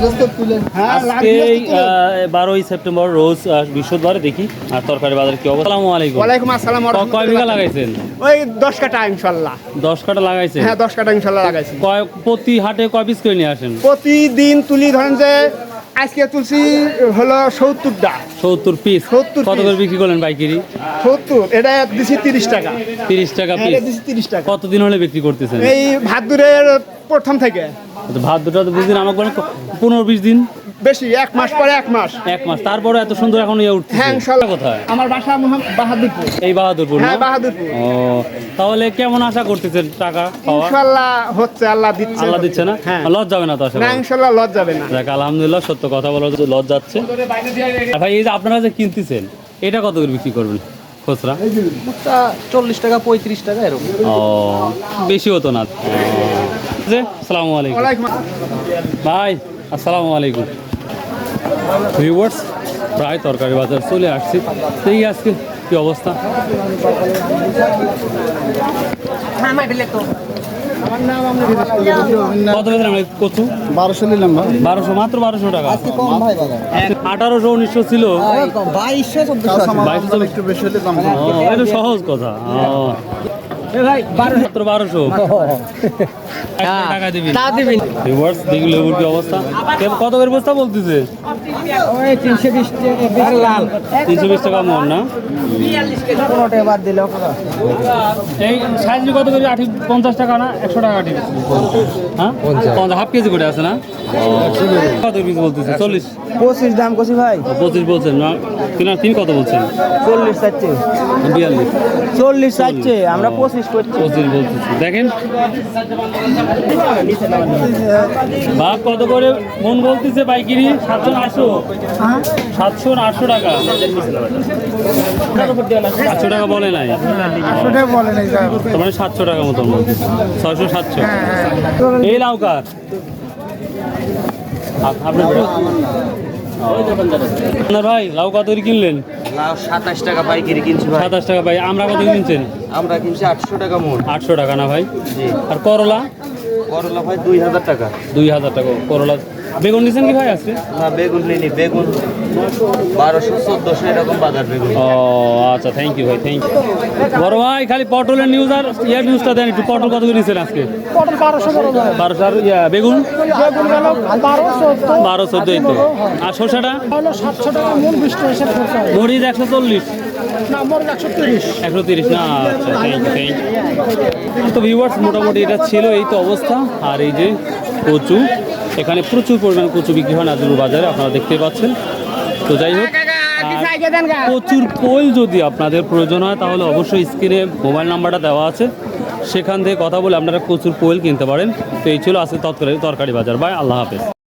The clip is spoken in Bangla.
আজকে 12ই সেপ্টেম্বর রোজ বৃহস্পতিবার দেখি আর তরকারি বাজার কি অবস্থা। আসসালামু আলাইকুম। ওয়ালাইকুম আসসালাম। কয় বিঘা লাগাইছেন? ওই 10 কাঠা ইনশাআল্লাহ। 10 কাঠা লাগাইছেন? হ্যাঁ 10 কাঠা ইনশাআল্লাহ লাগাইছি। প্রতি হাটে কয় পিস করে নিয়ে আসেন? প্রতিদিন তুলি ধরেন যে আজকে তুলছি হলো 70টা। 70 পিস। 70 কত করে বিক্রি করলেন পাইকারি? 70, এটা দিছি 30 টাকা। 30 টাকা হ্যাঁ, পিস। এটা দিছি 30 টাকা। কতদিন হলে বিক্রি করতেছেন? এই ভাদ্রের প্রথম থেকে। ভাত দুটো তো বুঝদিন আমাকে বলেন 15-20 দিন বেশি, 1 মাস পরে 1 মাস। 1 মাস। তারপরে এত সুন্দর এখন ইয়ে উঠছে। হ্যাঁ ইনশাআল্লাহ। কোথায়? আমার বাসা বাহাদুরপুর। এই বাহাদুরপুর না? হ্যাঁ বাহাদুরপুর। ও তাহলে কেমন আশা করতেছেন টাকা পাওয়া? ইনশাআল্লাহ হচ্ছে, আল্লাহ দিচ্ছে। আল্লাহ দিচ্ছে না? হ্যাঁ। লজ যাবে না তো আসলে? না ইনশাআল্লাহ লজ যাবে না। দেখ আলহামদুলিল্লাহ, সত্য কথা বলা তো লজ যাচ্ছে। আর ভাই এই যে আপনারা যে কিনতেছেন এটা কত করে বিক্রি করবেন খুচরা? 40 টাকা 35 টাকা এরকম। ও বেশি হতো না। আসসালামু আলাইকুম ওয়ালাইকুম ভাই। আসসালামু আলাইকুম ভিউয়ার্স, প্রায় তরকারি বাজার চলে আসছি। এই আজকে কি অবস্থা? কত বেতন আমরা কচু? 1200 নিলাম ভাই। 1200, মাত্র 1200 টাকা। আজকে কম ভাই বাজার। 1800 1900 ছিল। 2200 2400 একটু বেশি হলে দাম। এটা সহজ কথা। মাত্র 1200 টাকা দিবেন। ভিউয়ার্স দেখুন লেবুর কি অবস্থা। কত করে বস্তা বলতেছে? 320 টাকা মন না? এই সাইজ কত করে? 50 টাকা না 100 টাকা আটি? হ্যাঁ 50 হাফ কেজি করে আছে না? কত পিস বলতেছে? 40 25 দাম কইছি ভাই। 25 বলছেন না? তিন কত বলছেন? 40 চাচ্ছে। 42 40 চাচ্ছে, আমরা 25 করছি। 25 বলতেছি। দেখেন বাপ কত করে মন বলতেছে পাইকারি? 700 800 টাকা। 800 টাকা বলে নাই? 800 টাকা বলে নাই স্যার। তার মানে 700 টাকা মতন বলতেছে। 600 700। এই লাউ কার? আপনার ভাই লাউ কত করে কিনলেন? লাউ 27 টাকা পাইকারি কিনছি ভাই। 27 টাকা ভাই। আমরা কত কিনছেন? আমরা কিনছি 800 টাকা মন। 800 টাকা না ভাই? জি। আর করলা? করলা ভাই 2000 টাকা। 2000 টাকা করলা। বেগুন নিয়েছেন কি ভাই আজকে? না বেগুন নেই, বেগুন 1200 1400 এরকম বাজার বেগুন। ও আচ্ছা, থ্যাংক ইউ ভাই, থ্যাংক ইউ। বড় ভাই খালি পটলের নিউজ আর ইয়ার নিউজটা দেন একটু। পটল কত করে নিয়েছেন আজকে? পটল 1200 বড় ভাই। 1200। আর বেগুন? বেগুন গেল 1214 তো। আর শসাটা? হলো 700 টাকা মন, 20 টাকা হিসাব করতে হবে। মরিচ 140? না মরিচ 130। 130 না? আচ্ছা, থ্যাংক ইউ। তো ভিউয়ার্স মোটামুটি এটা ছিল এই তো অবস্থা। আর এই যে কচু, এখানে প্রচুর পরিমাণে কচু বিক্রি হয় নাজিরপুর বাজারে, আপনারা দেখতে পাচ্ছেন। তো যাই হোক, প্রচুর পোল যদি আপনাদের প্রয়োজন হয় তাহলে অবশ্যই স্ক্রিনে মোবাইল নাম্বারটা দেওয়া আছে, সেখান থেকে কথা বলে আপনারা প্রচুর পোল কিনতে পারেন। তো এই ছিল আজকে তরকারি বাজার। বাই, আল্লাহ হাফেজ।